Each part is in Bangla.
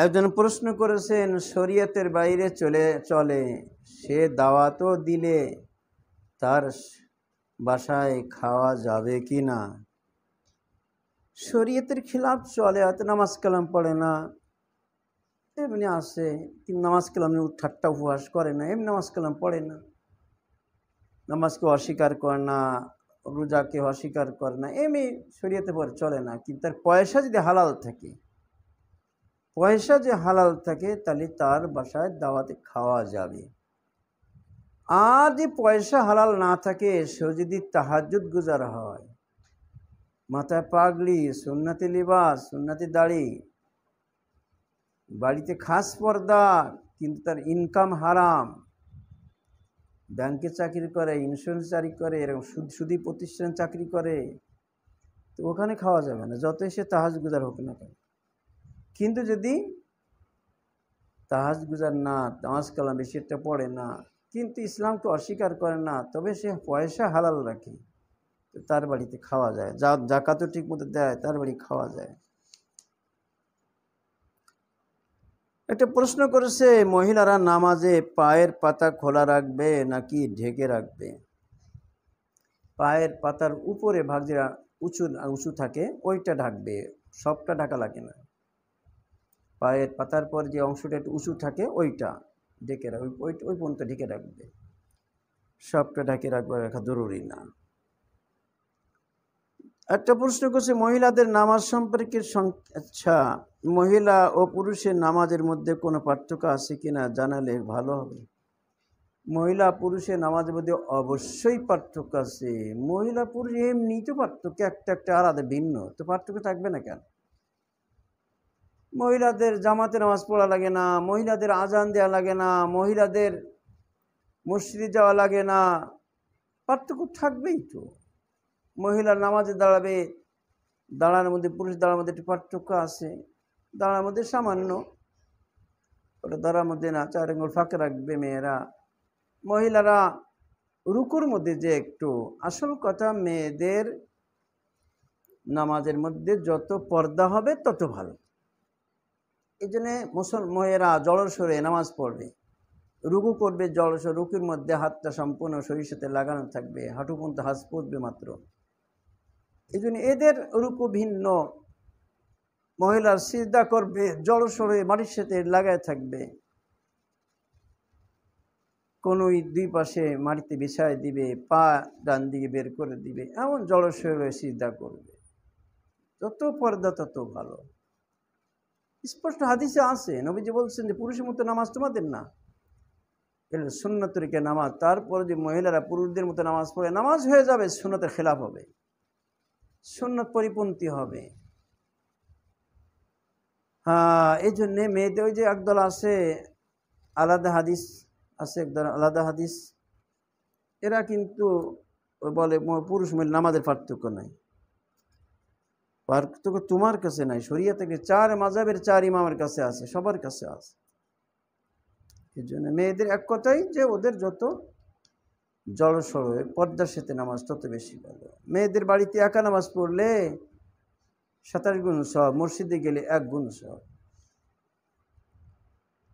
একজন প্রশ্ন করেছেন, শরীয়তের বাইরে চলে সে দাওয়াতও দিলে তার বাসায় খাওয়া যাবে কি না? শরীয়তের খিলাফ চলে, হয়তো নামাজ কালাম পড়ে না, এমনি আসে, কিন্তু নামাজ কালাম ঠাট্টা উপহাস করে না, এমনি নামাজ কালাম পড়ে না, নামাজকে অস্বীকার করে না, রোজাকে অস্বীকার করে না, এমনি শরীয়তে পরে চলে না। কিন্তু তার পয়সা যদি হালাল থাকে, পয়সা যে হালাল থাকে, তাহলে তার বাসায় দাওয়াতে খাওয়া যাবে। আর যে পয়সা হালাল না থাকে, সে যদি তাহাজ্জুদ গুজার হয়, মাথায় পাগড়ি, সুন্নতি লিবাস, সুন্নতি দাড়ি, বাড়িতে খাস পর্দা, কিন্তু তার ইনকাম হারাম, ব্যাংকে চাকরি করে, ইন্স্যুরেন্স চাকরি করে, এরকম সুদি প্রতিষ্ঠান চাকরি করে, তো ওখানে খাওয়া যাবে না, যতই সে তাহাজ্জুদ গুজার হোক না কেন। কিন্তু যদি তাহাজ্জুদ গুজার না, নামাজ কালাম বেশি একটা পড়ে না, কিন্তু ইসলামকে অস্বীকার করে না, তবে সে পয়সা হালাল রাখে, তো তার বাড়িতে খাওয়া যায়, জাকাতও ঠিক মতো দেয়, তার বাড়ি খাওয়া যায়। একটা প্রশ্ন করেছে, মহিলারা নামাজে পায়ের পাতা খোলা রাখবে নাকি ঢেকে রাখবে? পায়ের পাতার উপরে ভাগ যেটা উঁচু থাকে, ওইটা ঢাকবে, সবটা ঢাকা লাগে না। পায়ের পাতার পর যে অংশটা একটু উঁচু থাকে, ওইটা ঢেকে রাখবে, ওই পর্যন্ত ঢেকে রাখবে, সবটা ঢেকে রাখা জরুরি না। একটা প্রশ্ন করছে, মহিলাদের নামাজ সম্পর্কে আচ্ছা, মহিলা ও পুরুষের নামাজের মধ্যে কোনো পার্থক্য আছে কিনা জানালে ভালো হবে। মহিলা পুরুষের নামাজের মধ্যে অবশ্যই পার্থক্য আছে। মহিলা পুরুষ এমনি তো পার্থক্য, একটা আলাদা ভিন্ন, তো পার্থক্য থাকবে না কেন? মহিলাদের জামাতে নামাজ পড়া লাগে না, মহিলাদের আজান দেওয়া লাগে না, মহিলাদের মসজিদে যাওয়া লাগে না, পার্থক্য থাকবেই তো। মহিলা নামাজে দাঁড়াবে, দাঁড়ানোর মধ্যে পুরুষ দাঁড়ার মধ্যে একটু পার্থক্য আছে, দাঁড়ার মধ্যে সামান্য, ওটা দাঁড়ার মধ্যে না, 4 আঙ্গুল ফাঁকে রাখবে মেয়েরা। মহিলারা রুকুর মধ্যে যে একটু, আসল কথা মেয়েদের নামাজের মধ্যে যত পর্দা হবে তত ভালো। এই জন্যে মেয়েরা জড়সড়ে নামাজ পড়বে, রুকু করবে জড়সড়, রুকুর মধ্যে হাতটা সম্পূর্ণ শরীরের সাথে লাগানো থাকবে, হাঁটু পর্যন্ত হাত পড়বে মাত্র। এই জন্য এদের রুকু ভিন্ন। মহিলার সিজদা করবে জড়সড়ে, মাটির সাথে লাগায় থাকবে, কোনোই দুই পাশে মাটিতে বিছায় দিবে, পা ডান দিকে বের করে দিবে, এমন জড়সড়ে সিজদা করবে। যত পর্দা তত ভালো। স্পষ্ট হাদিসে আছে, নবীজি বলছেন যে পুরুষের মতো নামাজ তোমাদের না, এটা সুন্নত তরিকে নামাজ। তারপরে যে মহিলারা পুরুষদের মতো নামাজ পড়ে, নামাজ হয়ে যাবে সুন্নতের খেলাফ হবে, সুন্নত পরিপন্থী হবে। হ্যাঁ, এই জন্যে মেয়েদের ওই যে একদল আছে, আলাদা হাদিস আছে, একদল আলাদা হাদিস, এরা কিন্তু বলে পুরুষ মহিলা নামাজের পার্থক্য নাই। পার্থক্য তোমার কাছে নাই, শরিয়া থেকে 4 মাযহাবের 4 ইমামের কাছে আছে, সবার কাছে আছে। এই জন্য মেয়েদের এক কথাই যে ওদের যত জড়সড় পর্দার সাথে নামাজ তত বেশি ভালো। মেয়েদের বাড়িতে একা নামাজ পড়লে 27 গুণ সওয়াব, মসজিদে গেলে 1 গুণ সওয়াব।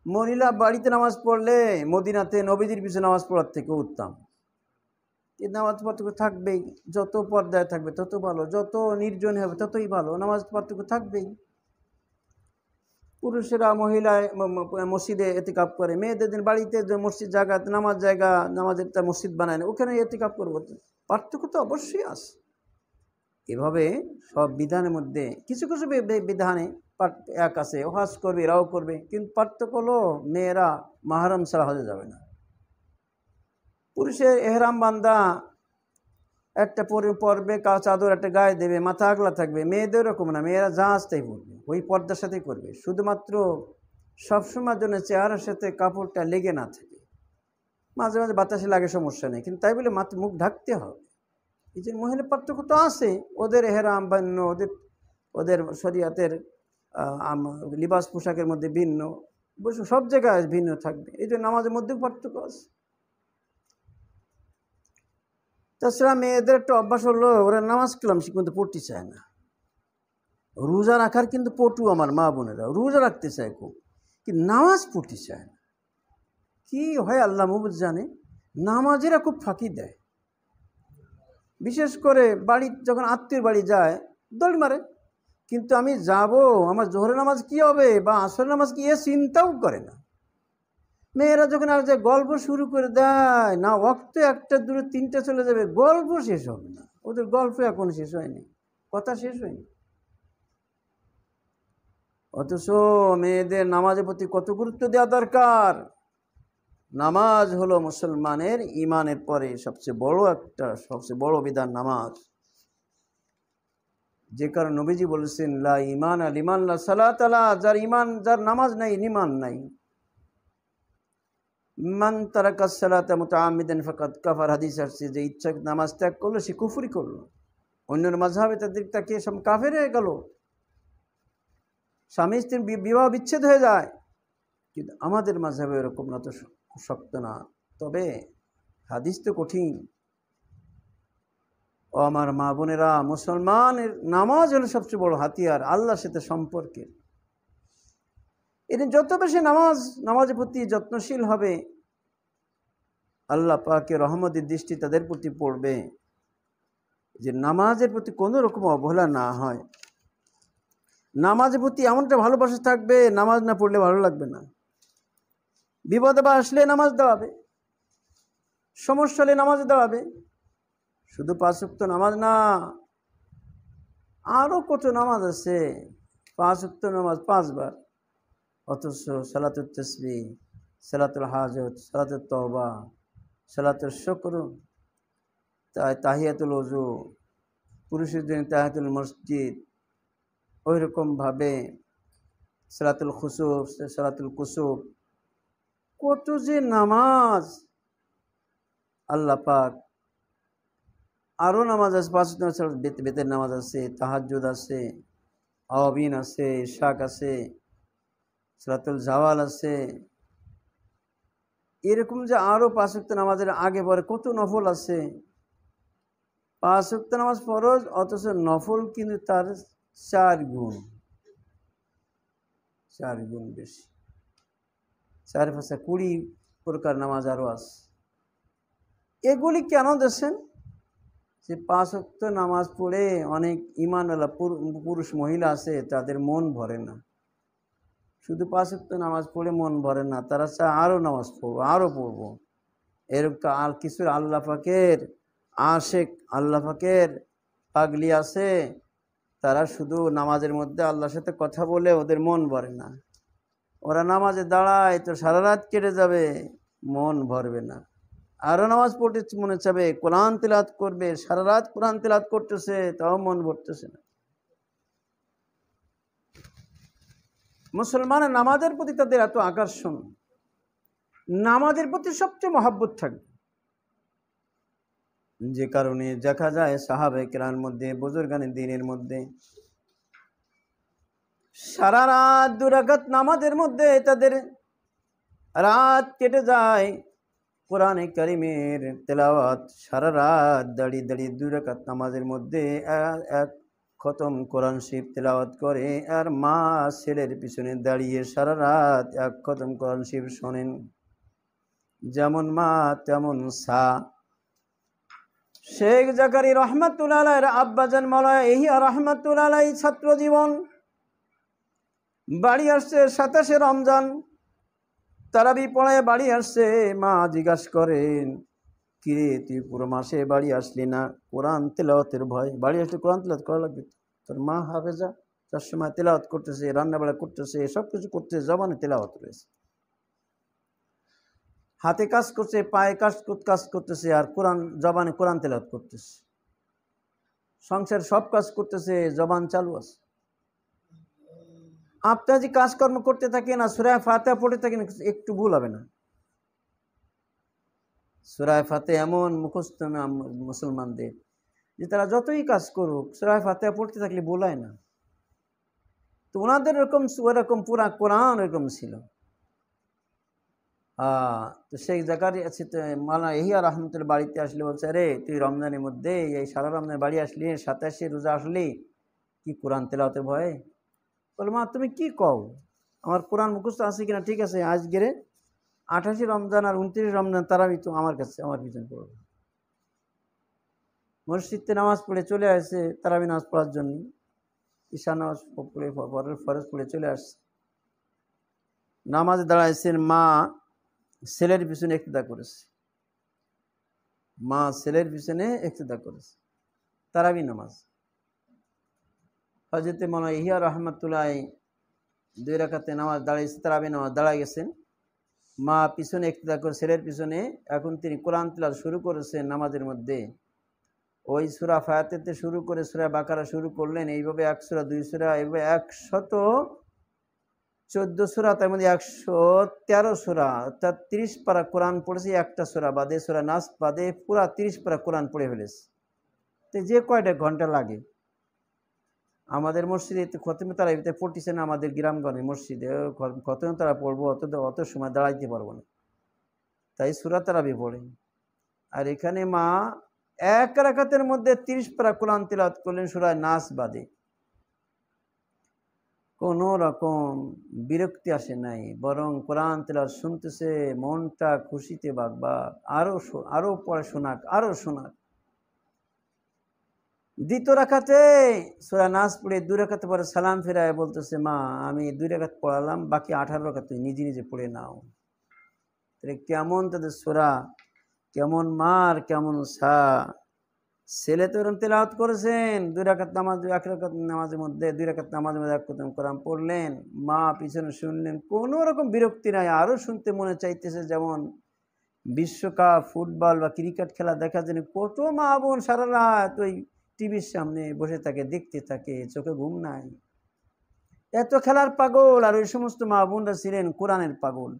মহিলা বাড়িতে নামাজ পড়লে মদিনাতে নবীজির পিছনে নামাজ পড়ার থেকে উত্তম। এই নামাজ পার্থক্য থাকবেই, যত পর্দায় থাকবে তত ভালো, যত নির্জন হবে ততই ভালো, নামাজ পার্থক্য থাকবেই। পুরুষেরা মহিলায় মসজিদে এতিকাফ করে, মেয়েদের দিন বাড়িতে যে মসজিদ জায়গা, নামাজ জায়গা, নামাজের তা মসজিদ বানায় না, ওখানে এতিকাফ করবো, পার্থক্য তো অবশ্যই আছে। এভাবে সব বিধানের মধ্যে কিছু কিছু বিধানে এক আছে, হজ করবে এরাও করবে, কিন্তু পার্থক্য হলো মেয়েরা মাহরম ছাড়া হজে যাবে না। পুরুষের এহরাম বান্দা একটা পরবে, চাদর একটা গায়ে দেবে, মাথা আগলা থাকবে, মেয়েদের এরকম না, মেয়েরা যা আসতেই পড়বে, ওই পর্দার সাথেই করবে, শুধুমাত্র সবসময়ের জন্য চেহারার সাথে কাপড়টা লেগে না থাকে, মাঝে মাঝে বাতাসে লাগে সমস্যা নেই, কিন্তু তাই বলে মুখ ঢাকতে হবে। এই যে মহিলার পার্থক্য তো আছে, ওদের এহরাম ভিন্ন, ওদের শরিয়াতের লিবাস পোশাকের মধ্যে ভিন্ন, সব জায়গায় ভিন্ন থাকবে, এই জন্য নামাজের মধ্যেও পার্থক্য আছে। তাছাড়া মেয়েদের একটা অভ্যাস হলো, ওরা নামাজ কালাম ঠিক মতো পড়তে চায় না, রোজা রাখার কিন্তু পটু আমার মা বোনেরা, রোজা রাখতে চায় খুব, কিন্তু নামাজ পড়তে চায় না। কি হয় আল্লাহ মাবুদ জানে, নামাজেরা খুব ফাঁকি দেয়। বিশেষ করে বাড়ি যখন আত্মীয় বাড়ি যায় দৌড় মারে, কিন্তু আমি যাব, আমার জোহরের নামাজ কি হবে বা আসরের নামাজ কি, এ চিন্তাও করে না। মেয়েরা যখন আর যে গল্প শুরু করে দেয় না, ওয়াক্ত একটা দূরে তিনটা চলে যাবে, গল্প শেষ হবে না, ওদের গল্প এখন শেষ হয়নি, কথা শেষ হয়নি। অথচ মেয়েদের নামাজের প্রতি কত গুরুত্ব দেওয়া দরকার। নামাজ হলো মুসলমানের ইমানের পরে সবচেয়ে বড় বিধান নামাজ। যে কারণে নবীজি বলেছেন, লা ঈমান লিমান লা সালাত আলা, যার ইমান, যার নামাজ নাই, ঈমান নাই। মান তারাকা সালাতা মুতাআম্মিদান ফাকাদ কাফার, হাদিস আসছে যে ইচ্ছা নামাজ ত্যাগ করলো সে কুফরি করলো। অন্যের মাযহাবে তাকে সব কাফের হয়ে গেল, স্বামী স্ত্রীর বিবাহ বিচ্ছেদ হয়ে যায়। কিন্তু আমাদের মাযহাবে এরকম না, তো শক্ত না, তবে হাদিস তো কঠিন। ও আমার মা বোনেরা, মুসলমানের নামাজ হলো সবচেয়ে বড় হাতিয়ার আল্লাহর সাথে সম্পর্কের। এদিন যত বেশি নামাজের প্রতি যত্নশীল হবে, আল্লাহ পাকের রহমতের দৃষ্টি তাদের প্রতি পড়বে, যে নামাজের প্রতি কোনো রকম অবহেলা না হয়। নামাজের প্রতি এমনটা ভালোবাসা থাকবে, নামাজ না পড়লে ভালো লাগবে না। বিপদ বা আসলে নামাজ দাঁড়াবে, সমস্যা হলে নামাজে দাঁড়াবে। শুধু 5 ওয়াক্ত নামাজ না, আরও কত নামাজ আছে। 5 ওয়াক্ত নামাজ 5 বার, অথচ সালাতুত তাসবিহ, সালাতুল হাজত, সালাতুত তওবা, সালাতুল শুকর, তাহিয়াতুল ওযু, পুরুষের জন্য তাহিয়াতুল মসজিদ, ওই রকমভাবে সালাতুল খুসুফ, সালাতুল কুসুফ, কত যে নামাজ আল্লাহ পাক। আরও নামাজ আছে, 5 ওয়াক্ত বেতের নামাজ আছে, তাহাজ্জুদ আছে, আওয়াবিন আছে, ইশাক আছে, সালাতুল জাওয়াল আছে। এরকম যে আরও 5 ওয়াক্ত নামাজের আগে পরে কত নফল আছে। 5 ওয়াক্ত নামাজ ফরজ, অথচ নফল কিন্তু তার 4 গুণ বেশি। 4 5 20 প্রকার নামাজ আরও আছে। এগুলি কেন দেখছেন, যে 5 ওয়াক্ত নামাজ পড়ে অনেক ঈমানওয়ালা পুরুষ মহিলা আছে, তাদের মন ভরে না। শুধু 5 ওয়াক্ত নামাজ পড়ে মন ভরে না, তারা চায় আরও নামাজ পড়বো, আরও পড়বো। এরকম আর কিছু আল্লাহ পাকের আশেক, আল্লাহ পাকের পাগলি আছে, তারা শুধু নামাজের মধ্যে আল্লাহর সাথে কথা বলে ওদের মন ভরে না। ওরা নামাজে দাঁড়ায় তো সারা রাত কেটে যাবে, মন ভরবে না। আরও নামাজ পড়তে মনে চাবে, কোরআন তিলাওয়াত করবে, সারা রাত কোরআন তিলাওয়াত করতেছে, তাও মন ভরতেছে না। মুসলমানের নামাজের প্রতি তাদের এত আকর্ষণ, নামাজের প্রতি সবচেয়ে মহাব্বত থাকবে, যে কারণে দেখা যায় সাহাবায়ে কেরামের মধ্যে, বুজুর্গানে দ্বীনের মধ্যে সারা রাত 2 রাকাত নামাজের মধ্যে তাদের রাত কেটে যায়। কোরআনে কারিমের তেলাওয়াত সারা রাত দাঁড়িয়ে দাঁড়িয়ে 2 রাকাত নামাজের মধ্যে এক খতম কোরআন শরীফ তেলাওয়াত করে, আর মা ছেলের পিছনে দাঁড়িয়ে সারা রাত 1 খতম কোরআন শরীফ শোনেন। যেমন মা তেমন সা। শেখ জাকারিয়া রহমাতুল্লাহ আলাইহির আব্বাজান মাওলানা ইহয়া রহমাতুল্লাহ আলাইহি ছাত্র জীবন, বাড়ি আসছে 27শে রমজান, তারাবি পড়ায় বাড়ি আসছে। মা জিজ্ঞাসা করেন, কিরে তুই পুরো মাসে বাড়ি আসলি না? কোরআন তেলাওয়াতের ভয়, বাড়ি আসলে কোরআন তেলাওয়াত করা লাগবে। তোর মা হাফেজা, তার সময় তেলাওয়াত করতেছে, রান্নাবাড়া করতেছে, সব কিছু করতেছে, জবানে তেলাওয়াত রয়েছে, হাতে কাজ করছে, পায়ে কাজ করতেছে, আর জবানে কোরআন তেলাওয়াত করতেছে। সংসার সব কাজ করতেছে, জবান চালু আছে। আপনারা যে কাজকর্ম করতে থাকেন আর সূরা ফাতিহা পড়তে থাকেন, একটু ভুল হবে না। সূরা ফাতিহা এমন মুখস্থ মুসলমানদের যে তারা যতই কাজ করুক, সূরা ফাতিহা পড়তে থাকলে ভুল হয় না। তো ওনাদের ওরকম পুরা কোরআন এরকম ছিল। তো শেখ জাকারিয়া মাওলানা ইহয়া রহমাতুল্লাহ বাড়িতে আসলে বলছে, আরে তুই রমজানের মধ্যে এই সারা রমজান বাড়ি আসলি, 27শে রোজা আসলি, কি কোরআন তেলাওয়াতের ভয়ে? বলে, মা তুমি কি কও, আমার কোরআন মুখস্থ আছে কিনা ঠিক আছে, আজকের 28 রমজান আর 29 রমজান তারাবি তো আমার কাছে, আমার পিছনে পড়বে। মসজিদে নামাজ পড়ে চলে আসছে তারাবি নামাজ পড়ার জন্য, ঈশা নামাজ পড়ে ফরজ পড়ে চলে আসছে। নামাজে দাঁড়াইছেন, মা ছেলের পিছনে ইক্তেদা করেছে, মা ছেলের পিছনে ইক্তেদা করেছে তারাবি নামাজ। হযরতে মাওলানা ইহিয়া রহমাতুল্লাহ 2 রাকাতে নামাজ দাঁড়িয়েছে, তারাবি নামাজ দাঁড়ায় গেছেন, মা পিছনে ইক্তেদা করে ছেলের পিছনে। এখন তিনি কোরআন তিলাওয়াত শুরু করেছেন নামাজের মধ্যে। ওই সূরা ফাতিহাতে শুরু করে সূরা বাকারা শুরু করলেন, এইভাবে 1 সূরা 2 সূরা এইভাবে 114 সূরা, তার মধ্যে 113 সূরা অর্থাৎ 30 পারা কোরআন পড়েছে, একটা সূরা বাদে সূরা নাস বাদে পুরা 30 পারা কোরআন পড়ে ফেলেছে। তো যে কয়টা ঘন্টা লাগে? আমাদের মসজিদে খতমে তারাবিতে পড়তেছে না, আমাদের গ্রামগঞ্জে মসজিদে খতমে তারা পড়বো, অত সময় দাঁড়াইতে পারবো না, তাই সূরা তারাবি পড়ে। আর এখানে মা 1 রাকাতের মধ্যে 30 পারা কোরআন তিলাওয়াত করলেন সূরা নাস বাদে। কোনো রকম বিরক্তি আসে নাই, বরং কোরআন তিলাওয়াত শুনতেছে, মনটা খুশিতে বাগবাগ, আরো পড়ে শোনাক, আরো শোনাক। দ্বিতীয় রাকাতে সূরা নাস পড়ে 2 রাকাতে পরে সালাম ফিরায় বলতেছে, মা আমি 2 রাকাত পড়ালাম, বাকি 18 রাকাত তুই নিজে নিজে পড়ে নাও। তাহলে কেমন তাদের সূরা, কেমন মার, কেমন সা। ছেলে তো এরকম তেলাওয়াত করেছেন 2 রাকাত নামাজ, 1 রাকাত নামাজের মধ্যে 2 রাকাত নামাজের মধ্যে 1 খতম কোরআন পড়লেন, মা পিছনে শুনলেন, কোনো রকম বিরক্তি নাই, আরও শুনতে মনে চাইতেছে। যেমন বিশ্বকাপ ফুটবল বা ক্রিকেট খেলা দেখার জন্য কত মা বোন সারা রাত ওই টিভির সামনে বসে থাকে, দেখতে থাকে, চোখে ঘুম নাই, এত খেলার পাগল। আর ওই সমস্ত মা বোনরা ছিলেন কোরআনের পাগল,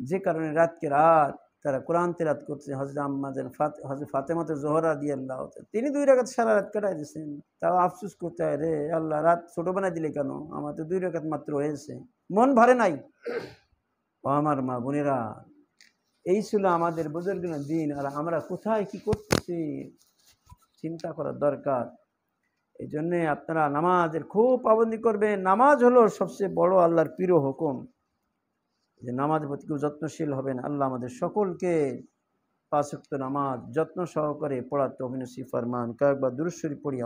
যে কারণে রাতকে রাত তারা কোরআন তেলাওয়াত করছে। হযরত ফাতেমা জোহরা রাদিয়াল্লাহু তাআলা তিনি 2 রাকাত সারা রাত কাটাই দিয়েছেন, তাও আফসোস করতে হয়, রে আল্লাহ রাত ছোট বানাই দিলে কেন, আমার তো 2 রাকাত মাত্র হয়েছে, মন ভরে নাই। ও আমার মা বোনেরা, এই ছিল আমাদের বুজুর্গের দিন, আর আমরা কোথায় কি করতেছি চিন্তা করার দরকার। এই জন্যে আপনারা নামাজের খুব পাবন্দি করবেন। নামাজ হলো সবচেয়ে বড় আল্লাহর প্রিয় হুকুম, যে নামাজের প্রতি কেউ যত্নশীল হবেন। আল্লাহ আমাদের সকলকে 5 ওয়াক্ত নামাজ যত্ন সহকারে পড়ার তৌফিক নসিব ফরমান। কয়েকবার দুরূদ শরীফ পড়ি।